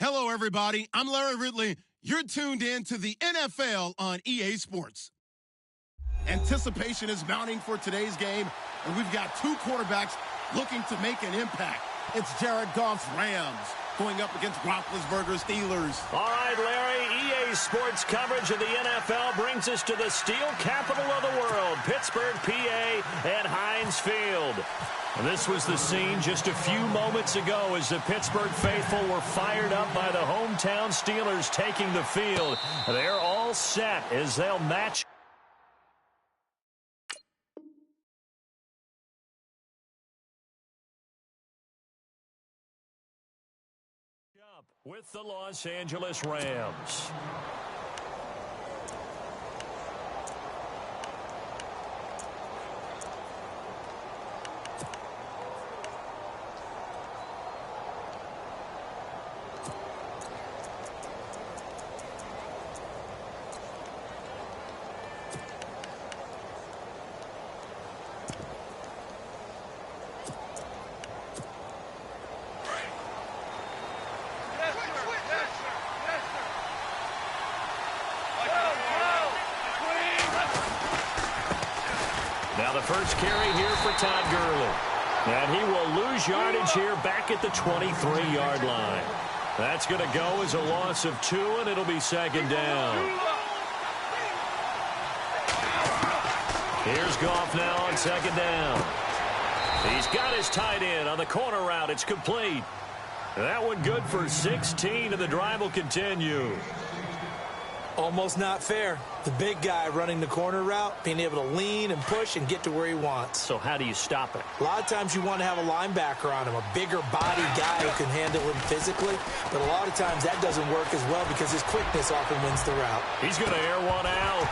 Hello, everybody. I'm Larry Ridley. You're tuned in to the NFL on EA Sports. Anticipation is mounting for today's game, and we've got two quarterbacks looking to make an impact. It's Jared Goff's Rams going up against Roethlisberger's Steelers. All right, Larry, EA Sports coverage of the NFL brings us to the steel capital of the world, Pittsburgh, PA, at Heinz Field. And this was the scene just a few moments ago as the Pittsburgh faithful were fired up by the hometown Steelers taking the field. They're all set as they'll match up with the Los Angeles Rams. Now the first carry here for Todd Gurley. And he will lose yardage here back at the 23-yard line. That's going to go as a loss of 2, and it'll be second down. Here's Goff now on second down. He's got his tight end on the corner route. It's complete. That one good for 16, and the drive will continue. Almost not fair. The big guy running the corner route, being able to lean and push and get to where he wants. So how do you stop it? A lot of times you want to have a linebacker on him, a bigger body guy who can handle him physically. But a lot of times that doesn't work as well because his quickness often wins the route. He's going to air one out.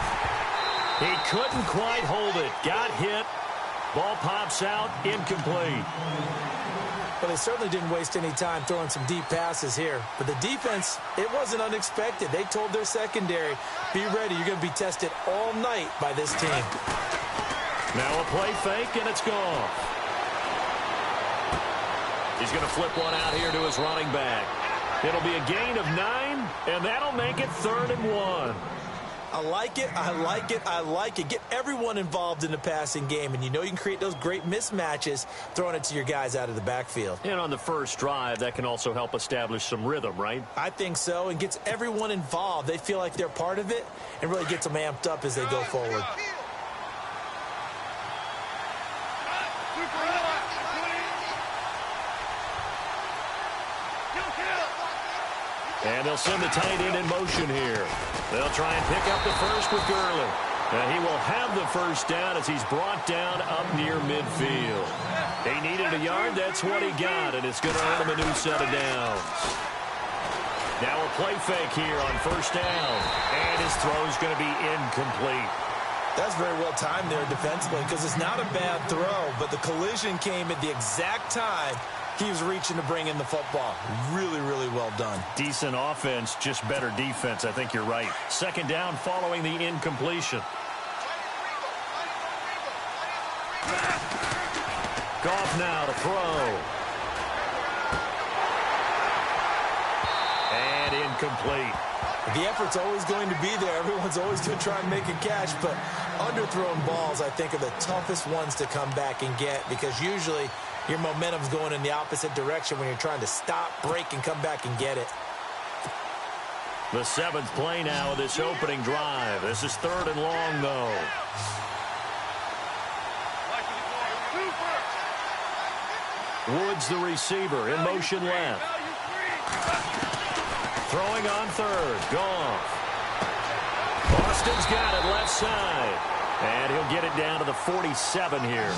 He couldn't quite hold it. Got hit. Ball pops out. Incomplete. Well, they certainly didn't waste any time throwing some deep passes here. But the defense, it wasn't unexpected. They told their secondary, be ready. You're going to be tested all night by this team. Now a play fake, and it's gone. He's going to flip one out here to his running back. It'll be a gain of 9, and that'll make it 3rd and 1. I like it, I like it, I like it. Get everyone involved in the passing game, and you know you can create those great mismatches throwing it to your guys out of the backfield. And on the first drive, that can also help establish some rhythm, right? I think so, and gets everyone involved. They feel like they're part of it and really gets them amped up as they go forward. And they'll send the tight end in motion here. They'll try and pick up the first with Gurley. And he will have the first down as he's brought down up near midfield. He needed a yard. That's what he got, and it's going to earn him a new set of downs. Now a play fake here on first down. And his throw is going to be incomplete. That's very well timed there defensively because it's not a bad throw, but the collision came at the exact time he was reaching to bring in the football. Really, really well done. Decent offense, just better defense. I think you're right. Second down following the incompletion. Goff now to throw. And incomplete. The effort's always going to be there. Everyone's always going to try and make a catch, but underthrown balls, I think, are the toughest ones to come back and get because usually your momentum's going in the opposite direction when you're trying to stop, break, and come back and get it. The 7th play now of this opening drive. This is 3rd and long, though. Woods, the receiver, in motion left. Throwing on 3rd. Goff. Boston's got it left side. And he'll get it down to the 47 here.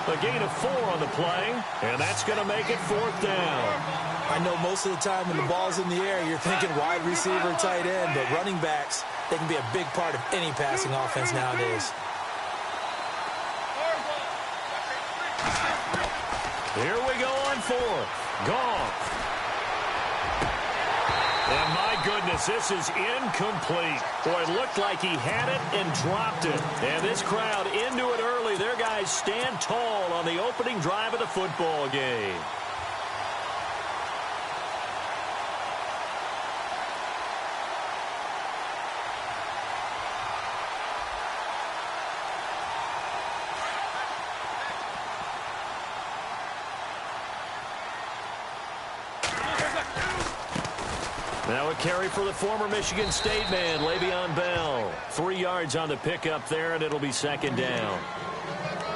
A gain of 4 on the play, and that's going to make it 4th down. I know most of the time when the ball's in the air, you're thinking wide receiver, tight end, but running backs, they can be a big part of any passing offense nowadays. Here we go on 4th. Goff. And my goodness, this is incomplete. Boy, it looked like he had it and dropped it. And this crowd into it early. Their guys stand tall on the opening drive of the football game. Now a carry for the former Michigan State man, Le'Veon Bell. 3 yards on the pickup there, and it'll be second down.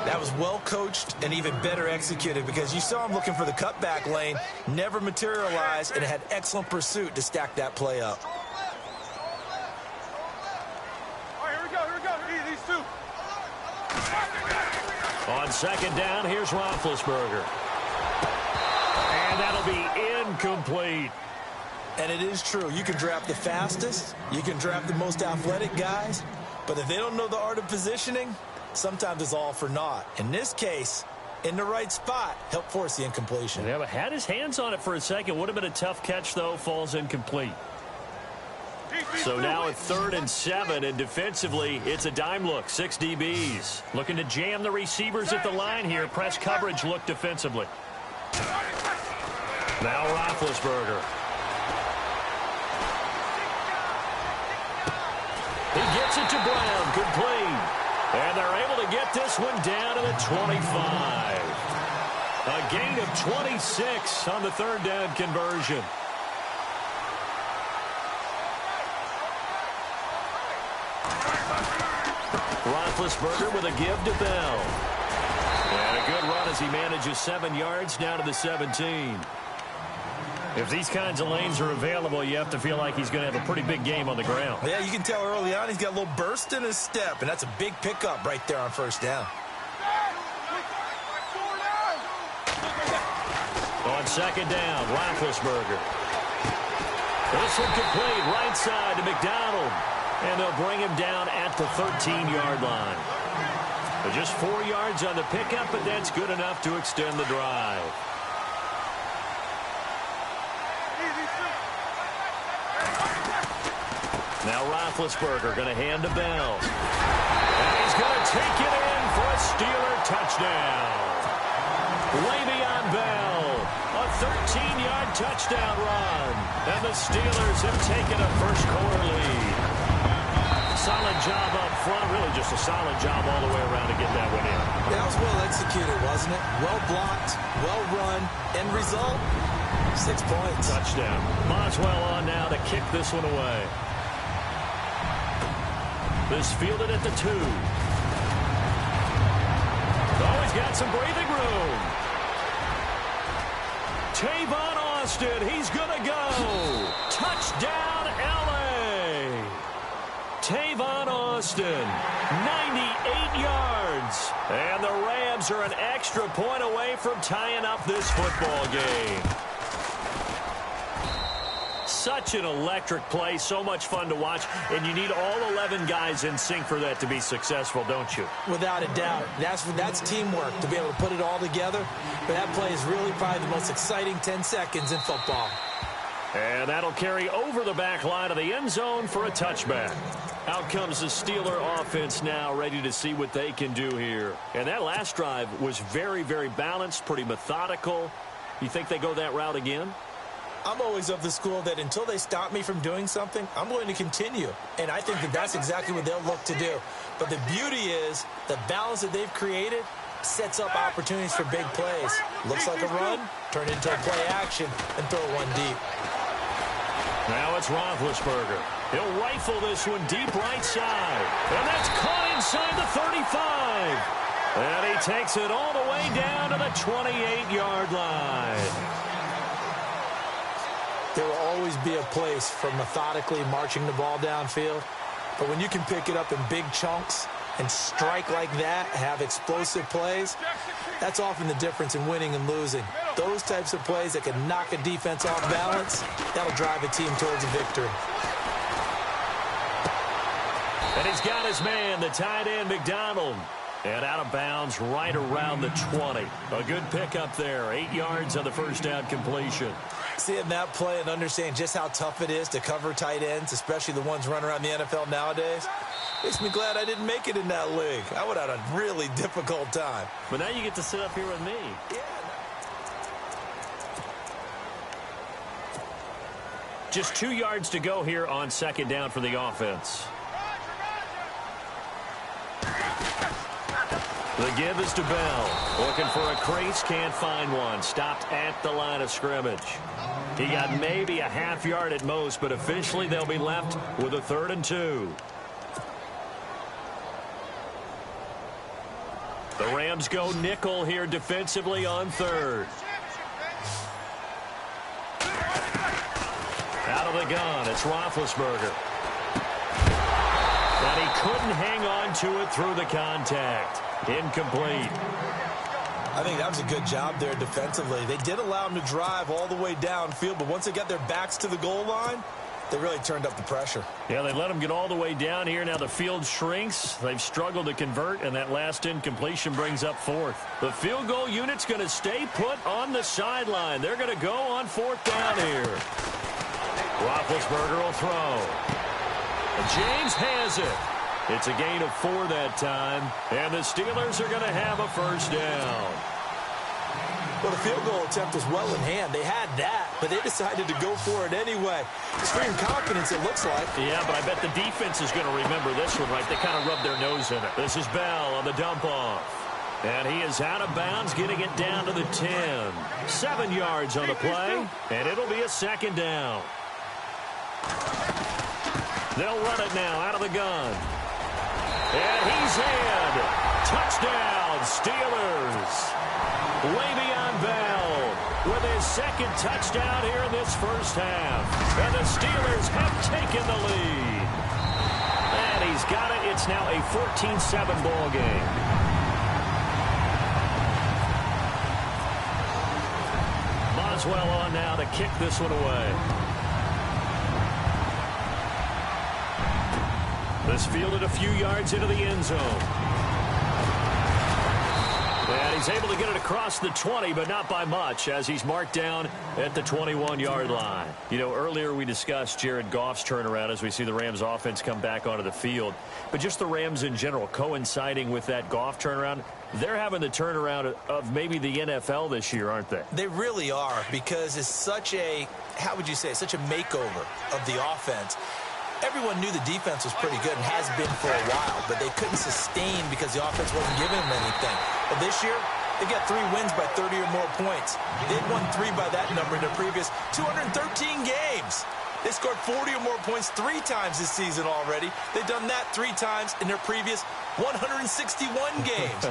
That was well coached and even better executed because you saw him looking for the cutback lane, never materialized, and had excellent pursuit to stack that play up. All right, here we go. These two. On second down, here's Roethlisberger. And that'll be incomplete. And it is true. You can draft the fastest. You can draft the most athletic guys. But if they don't know the art of positioning, sometimes it's all for naught. In this case, in the right spot, help force the incompletion. Yeah, but had his hands on it for a second. Would have been a tough catch, though. Falls incomplete. So now at 3rd and 7, and defensively, it's a dime look. 6 DBs. Looking to jam the receivers at the line here. Press coverage look defensively. Now Roethlisberger. He gets it to Brown. Complete. And they're able to get this one down to the 25. A gain of 26 on the 3rd down conversion. Roethlisberger with a give to Bell. And a good run as he manages 7 yards down to the 17. If these kinds of lanes are available, you have to feel like he's going to have a pretty big game on the ground. Yeah, you can tell early on he's got a little burst in his step, and that's a big pickup right there on 1st down. On 2nd down, Roethlisberger. This one complete right side to McDonald. And they'll bring him down at the 13-yard line. But just 4 yards on the pickup, but that's good enough to extend the drive. Now Roethlisberger going to hand to Bell. And he's going to take it in for a Steeler touchdown. Le'Veon Bell, a 13-yard touchdown run. And the Steelers have taken a first-quarter lead. Solid job up front, really just a solid job all the way around to get that one in. That was well executed, wasn't it? Well blocked, well run. End result, 6 points. Touchdown. Boswell on now to kick this one away. This fielded at the 2. Oh, he's got some breathing room. Tavon Austin, he's going to go. Touchdown, L.A. Tavon Austin, 98 yards. And the Rams are an extra point away from tying up this football game. Such an electric play, so much fun to watch, and you need all 11 guys in sync for that to be successful, don't you? Without a doubt. That's teamwork, to be able to put it all together. But that play is really probably the most exciting 10 seconds in football. And that'll carry over the back line of the end zone for a touchback. Out comes the Steeler offense now, ready to see what they can do here. And that last drive was very, very balanced, pretty methodical. You think they go that route again? I'm always of the school that until they stop me from doing something, I'm going to continue. And I think that that's exactly what they'll look to do. But the beauty is the balance that they've created sets up opportunities for big plays. Looks like a run, turn it into a play action, and throw one deep. Now it's Roethlisberger. He'll rifle this one deep right side. And that's caught inside the 35. And he takes it all the way down to the 28-yard line. There will always be a place for methodically marching the ball downfield. But when you can pick it up in big chunks and strike like that, have explosive plays, that's often the difference in winning and losing. Those types of plays that can knock a defense off balance, that'll drive a team towards a victory. And he's got his man, the tight end, McDonald. And out of bounds right around the 20. A good pickup there. 8 yards on the first down completion. Seeing that play and understanding just how tough it is to cover tight ends, especially the ones running around the NFL nowadays, makes me glad I didn't make it in that league. I would have had a really difficult time. But now you get to sit up here with me. Yeah. Just 2 yards to go here on second down for the offense. The give is to Bell. Looking for a crease, can't find one. Stopped at the line of scrimmage. He got maybe a half yard at most, but officially they'll be left with a 3rd and 2. The Rams go nickel here defensively on 3rd. Out of the gun, it's Roethlisberger. And he couldn't hang on to it through the contact. Incomplete. I think that was a good job there defensively. They did allow him to drive all the way downfield, but once they got their backs to the goal line, they really turned up the pressure. Yeah, they let him get all the way down here. Now the field shrinks. They've struggled to convert, and that last incompletion brings up 4th. The field goal unit's going to stay put on the sideline. They're going to go on 4th down here. Roethlisberger will throw. And James has it. It's a gain of 4 that time, and the Steelers are going to have a 1st down. Well, the field goal attempt was well in hand. They had that, but they decided to go for it anyway. Extreme confidence, it looks like. Yeah, but I bet the defense is going to remember this one, right? They kind of rubbed their nose in it. This is Bell on the dump-off. And he is out of bounds, getting it down to the 10. 7 yards on the play, and it'll be a 2nd down. They'll run it now out of the gun. And he's in. Touchdown, Steelers. Le'Veon Bell with his 2nd touchdown here in this 1st half. And the Steelers have taken the lead. And he's got it. It's now a 14-7 ball game. Boswell on now to kick this one away. This fielded a few yards into the end zone. And he's able to get it across the 20, but not by much, as he's marked down at the 21-yard line. You know, earlier we discussed Jared Goff's turnaround as we see the Rams offense come back onto the field. But just the Rams in general coinciding with that Goff turnaround, they're having the turnaround of maybe the NFL this year, aren't they? They really are, because it's such a, how would you say, such a makeover of the offense. Everyone knew the defense was pretty good and has been for a while, but they couldn't sustain because the offense wasn't giving them anything. Well, this year, they got 3 wins by 30 or more points. They'd won 3 by that number in their previous 213 games. They scored 40 or more points 3 times this season already. They've done that 3 times in their previous 161 games.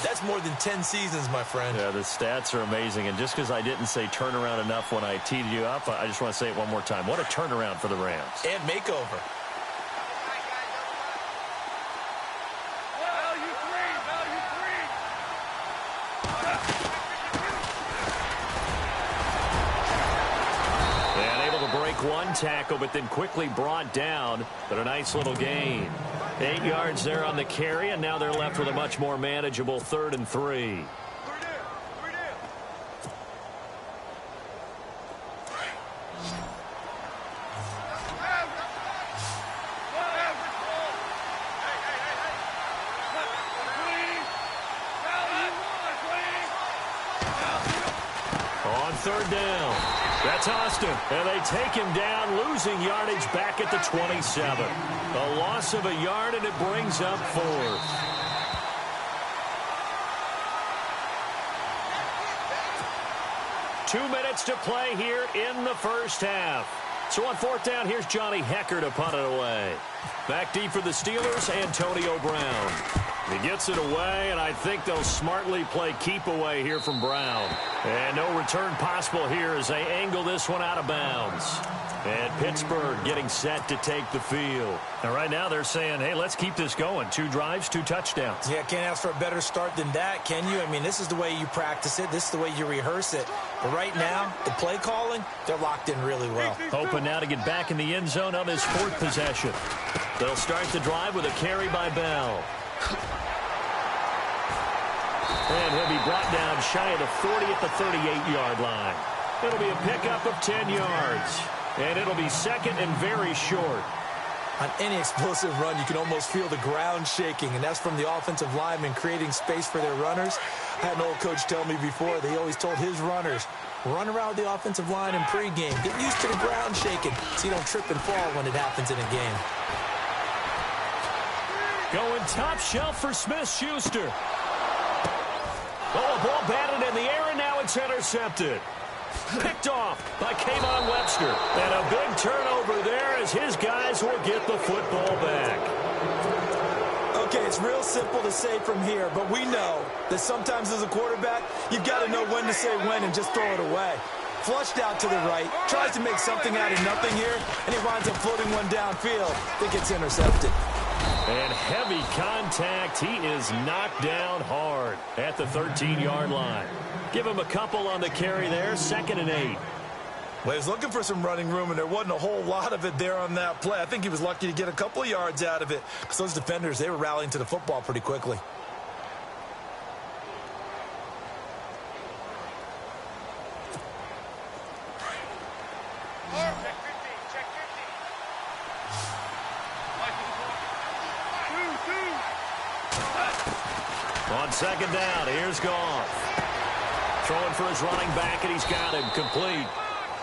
That's more than 10 seasons, my friend. Yeah, the stats are amazing. And just because I didn't say turnaround enough when I teed you up, I just want to say it one more time. What a turnaround for the Rams. And makeover. One tackle, but then quickly brought down, but a nice little gain. 8 yards there on the carry, and now they're left with a much more manageable 3rd and 3. On 3rd down. That's Austin, and they take him down, losing yardage back at the 27. A loss of a yard, and it brings up 4th. Two minutes to play here in the 1st half. So on 4th down, here's Johnny Hecker to punt it away. Back deep for the Steelers, Antonio Brown. He gets it away, and I think they'll smartly play keep away here from Brown. And no return possible here as they angle this one out of bounds. And Pittsburgh getting set to take the field. And right now they're saying, hey, let's keep this going. 2 drives, 2 touchdowns. Yeah, can't ask for a better start than that, can you? I mean, this is the way you practice it. This is the way you rehearse it. But right now, the play calling, they're locked in really well. Hoping now to get back in the end zone on this 4th possession. They'll start the drive with a carry by Bell. And he'll be brought down shy of the 40 at the 38-yard line. It'll be a pickup of 10 yards. And it'll be 2nd and very short. On any explosive run, you can almost feel the ground shaking, and that's from the offensive linemen creating space for their runners. I had an old coach tell me before, they always told his runners, run around the offensive line in pregame. Get used to the ground shaking so you don't trip and fall when it happens in a game. Going top shelf for Smith-Schuster. Oh, a ball batted in the air, and now it's intercepted. Picked off by Kayvon Webster. And a big turnover there as his guys will get the football back. Okay, it's real simple to say from here, but we know that sometimes as a quarterback, you've got to know when to say when and just throw it away. Flushed out to the right, tries to make something out of nothing here, and he winds up floating one downfield that gets intercepted. And heavy contact. He is knocked down hard at the 13-yard line. Give him a couple on the carry there, 2nd and 8. Well, he was looking for some running room, and there wasn't a whole lot of it there on that play. I think he was lucky to get a couple of yards out of it because those defenders, they were rallying to the football pretty quickly. On 2nd down, here's Goff. Throwing for his running back, and he's got him complete.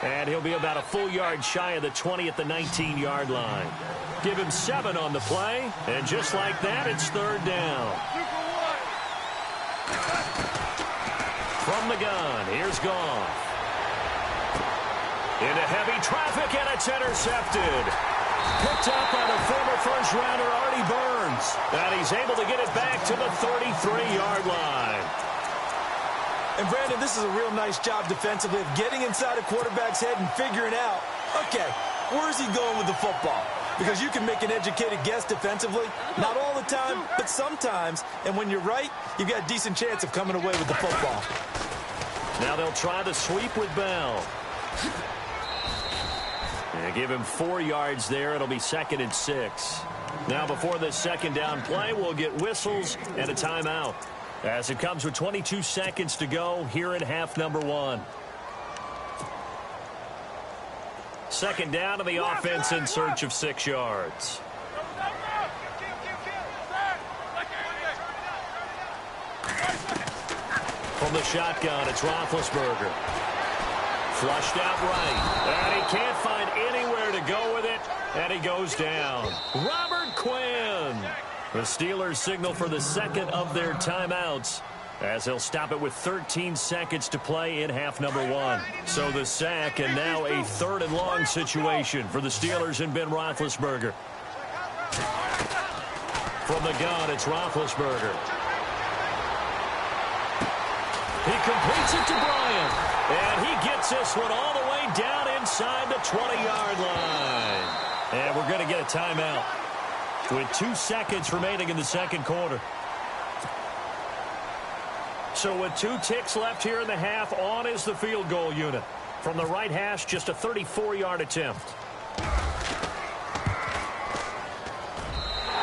And he'll be about a full yard shy of the 20 at the 19-yard line. Give him 7 on the play, and just like that, it's 3rd down. From the gun, here's Goff. Into heavy traffic, and it's intercepted. Picked up by the former first-rounder Artie Burns. And he's able to get it back to the 33-yard line. And, Brandon, this is a real nice job defensively of getting inside a quarterback's head and figuring out, okay, where's he going with the football? Because you can make an educated guess defensively. Not all the time, but sometimes. And when you're right, you've got a decent chance of coming away with the football. Now they'll try the sweep with Bell. And give him 4 yards there. It'll be 2nd and 6. Now before this 2nd down play, we'll get whistles and a timeout, as it comes with 22 seconds to go here in half number 1. 2nd down to the offense in search of 6 yards. From the shotgun, it's Roethlisberger. Flushed out right. And he can't find anywhere to go with it. And he goes down. Robert Quinn. The Steelers signal for the 2nd of their timeouts, as they'll stop it with 13 seconds to play in half number 1. So the sack, and now a 3rd and long situation for the Steelers and Ben Roethlisberger. From the gun, it's Roethlisberger. He completes it to Bryant, and he gets this one all the way down inside the 20-yard line. And we're going to get a timeout with 2 seconds remaining in the 2nd quarter. So with 2 ticks left here in the half, on is the field goal unit. From the right hash, just a 34-yard attempt.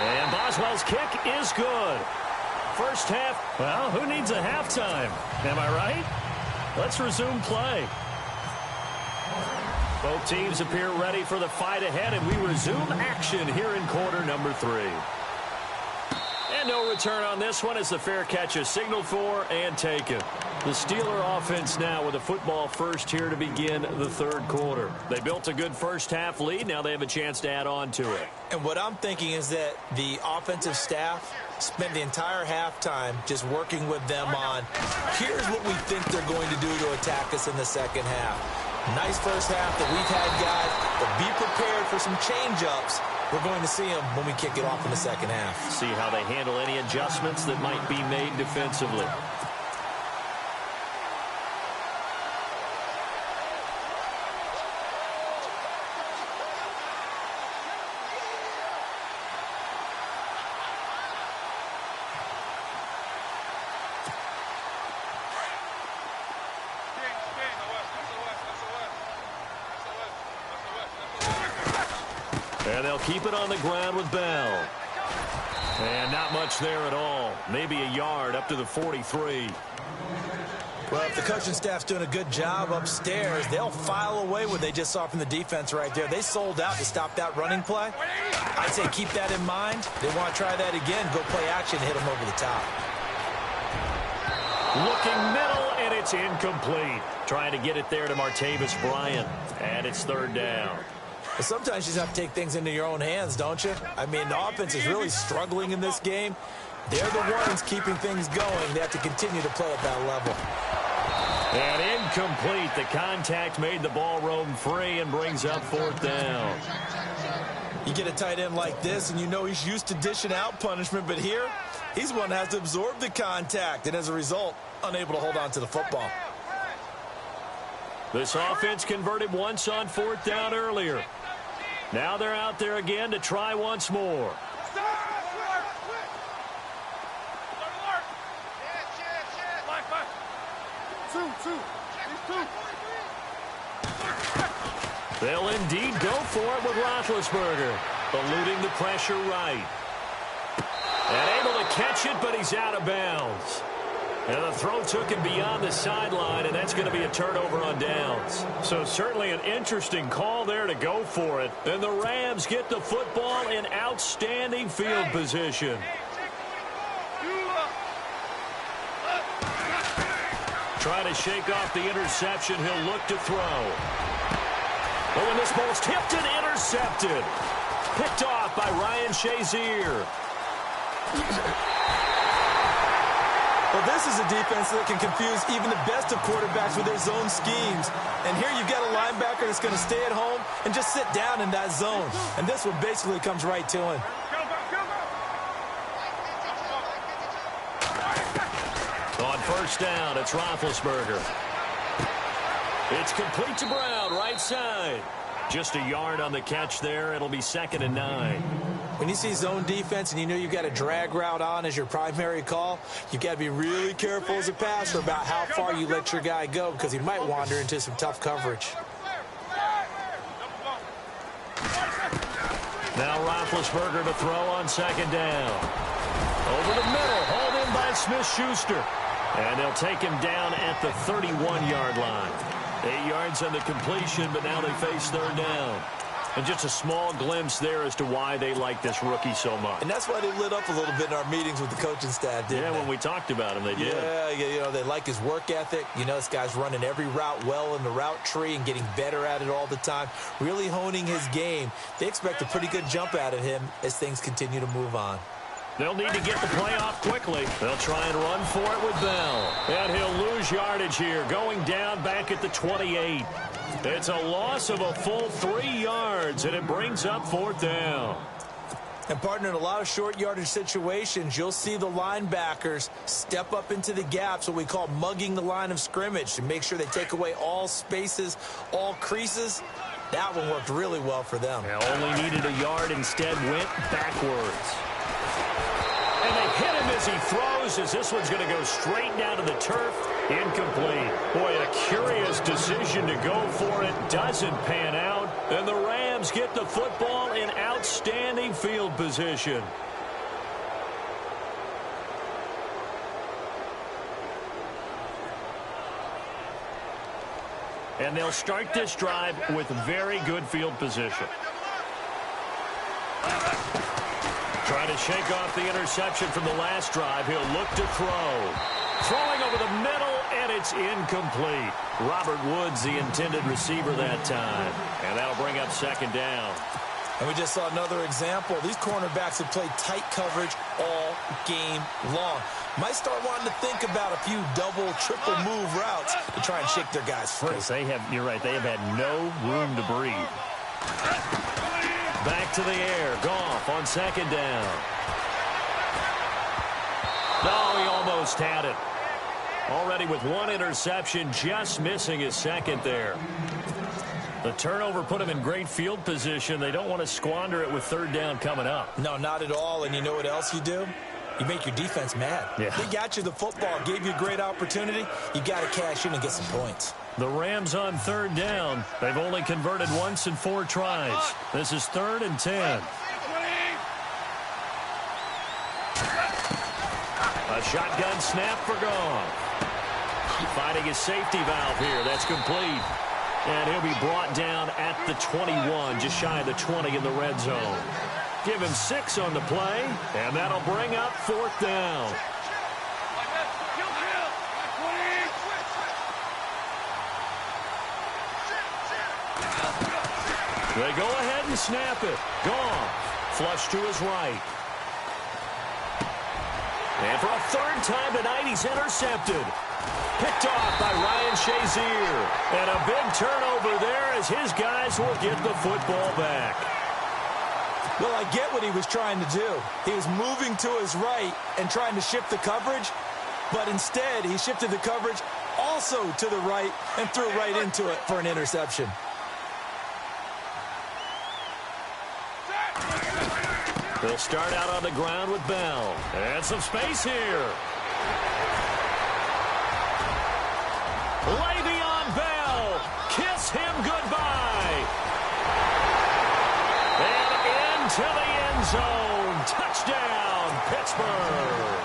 And Boswell's kick is good. First half, well, who needs a halftime? Am I right? Let's resume play. Both teams appear ready for the fight ahead, and we resume action here in quarter number 3. And no return on this one as the fair catch is signaled for and taken. The Steeler offense now with a football first here to begin the 3rd quarter. They built a good first half lead. Now they have a chance to add on to it. And what I'm thinking is that the offensive staff spent the entire halftime just working with them on, here's what we think they're going to do to attack us in the 2nd half. Nice first half that we've had, guys, but be prepared for some change-ups. We're going to see them when we kick it off in the 2nd half. See how they handle any adjustments that might be made defensively. And they'll keep it on the ground with Bell. And not much there at all. Maybe a yard up to the 43. Well, if the coaching staff's doing a good job upstairs, they'll file away what they just saw from the defense right there. They sold out to stop that running play. I'd say keep that in mind. They want to try that again, go play action, hit them over the top. Looking middle, and it's incomplete. Trying to get it there to Martavis Bryant. And it's 3rd down. But sometimes you just have to take things into your own hands, don't you? I mean, the offense is really struggling in this game. They're the ones keeping things going. They have to continue to play at that level. And incomplete. The contact made the ball roam free and brings up 4th down. You get a tight end like this, and you know he's used to dishing out punishment, but here, he's one that has to absorb the contact, and as a result, unable to hold on to the football. This offense converted once on 4th down earlier. Now they're out there again to try once more. They'll indeed go for it with Roethlisberger, eluding the pressure right. And able to catch it, but he's out of bounds. And the throw took him beyond the sideline, and that's going to be a turnover on downs. So certainly an interesting call there to go for it. And the Rams get the football in outstanding field position. Trying to shake off the interception. He'll look to throw. Oh, and this ball's tipped and intercepted. Picked off by Ryan Shazier. Well, this is a defense that can confuse even the best of quarterbacks with their zone schemes. And here you've got a linebacker that's going to stay at home and just sit down in that zone. And this one basically comes right to him. On 1st down, it's Roethlisberger. It's complete to Brown, right side. Just a yard on the catch there. It'll be 2nd and 9. When you see zone defense and you know you've got a drag route on as your primary call, you've got to be really careful as a passer about how far you let your guy go because he might wander into some tough coverage. Now Roethlisberger to throw on 2nd down. Over the middle, hauled in by Smith-Schuster. And they'll take him down at the 31-yard line. 8 yards on the completion, but now they face 3rd down. And just a small glimpse there as to why they like this rookie so much. And that's why they lit up a little bit in our meetings with the coaching staff, didn't they? When we talked about him, they did. Yeah, you know, they like his work ethic. You know, this guy's running every route well in the route tree and getting better at it all the time, really honing his game. They expect a pretty good jump out of him as things continue to move on. They'll need to get the play off quickly. They'll try and run for it with Bell. And he'll lose yardage here, going down back at the 28. It's a loss of a full 3 yards, and it brings up 4th down. And, partner, in a lot of short yardage situations, you'll see the linebackers step up into the gaps, what we call mugging the line of scrimmage, to make sure they take away all spaces, all creases. That one worked really well for them. Now only needed a yard, instead went backwards. And they hit him as he throws, as this one's going to go straight down to the turf. Incomplete. Boy, a curious decision to go for it. Doesn't pan out. And the Rams get the football in outstanding field position. And they'll start this drive with very good field position. Trying to shake off the interception from the last drive. He'll look to throw. Throwing over the middle, and it's incomplete. Robert Woods, the intended receiver that time. And that'll bring up 2nd down. And we just saw another example. These cornerbacks have played tight coverage all game long. Might start wanting to think about a few double, triple move routes to try and shake their guys free. You're right, they have had no room to breathe. Back to the air. Goff on 2nd down. No, he almost had it. Already with 1 interception, just missing his 2nd there. The turnover put him in great field position. They don't want to squander it with 3rd down coming up. No, not at all. And you know what else you do? You make your defense mad. Yeah. They got you the football, gave you a great opportunity. You got to cash in and get some points. The Rams on 3rd down. They've only converted once in 4 tries. This is 3rd and 10. A shotgun snap for Goff. Finding his safety valve here. That's complete. And he'll be brought down at the 21, just shy of the 20 in the red zone. Give him 6 on the play, and that'll bring up 4th down. They go ahead and snap it. Gone. Flush to his right. And for a third time tonight, he's intercepted. Picked off by Ryan Shazier. And a big turnover there as his guys will get the football back. Well, I get what he was trying to do. He was moving to his right and trying to shift the coverage, but instead he shifted the coverage also to the right and threw right into it for an interception. They'll start out on the ground with Bell. And some space here. Le'Veon Bell. Kiss him goodbye. And into the end zone. Touchdown, Pittsburgh.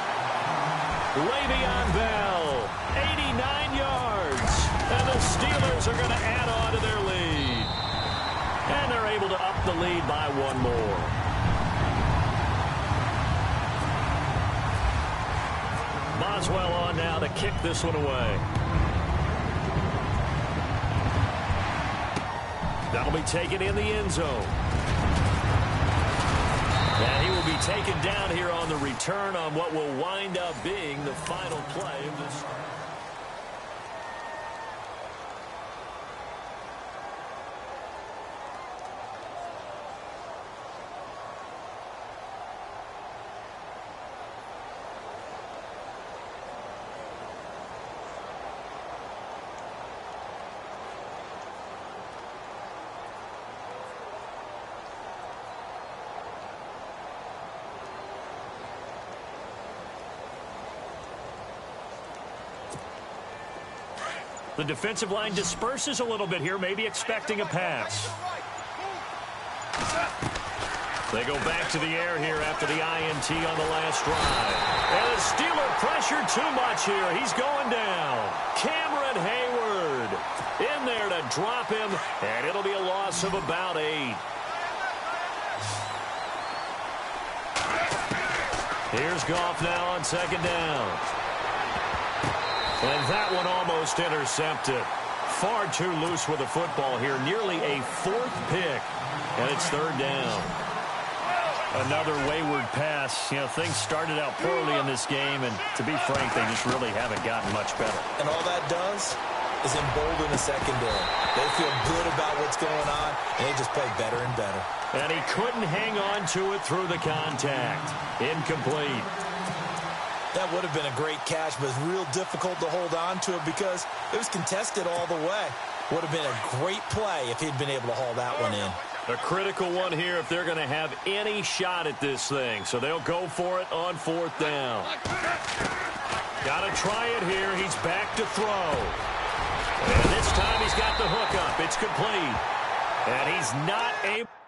Le'Veon Bell, 89 yards. And the Steelers are going to add on to their lead. And they're able to up the lead by one more. Boswell on now to kick this one away. That'll be taken in the end zone. And he will be taken down here on the return on what will wind up being the final play of this. The defensive line disperses a little bit here, maybe expecting a pass. They go back to the air here after the INT on the last drive. And the Steeler pressured too much here. He's going down. Cameron Hayward in there to drop him, and it'll be a loss of about 8. Here's Goff now on second down. And that one almost intercepted. Far too loose with the football here. Nearly a 4th pick. And it's third down. Another wayward pass. You know, things started out poorly in this game, and to be frank, they just really haven't gotten much better. And all that does is embolden the secondary. They feel good about what's going on, and they just play better and better. And he couldn't hang on to it through the contact. Incomplete. That would have been a great catch, but it's real difficult to hold on to it because it was contested all the way. Would have been a great play if he'd been able to haul that one in. A critical one here if they're going to have any shot at this thing. So they'll go for it on 4th down. Got to try it here. He's back to throw. And this time he's got the hook up. It's complete. And he's not able...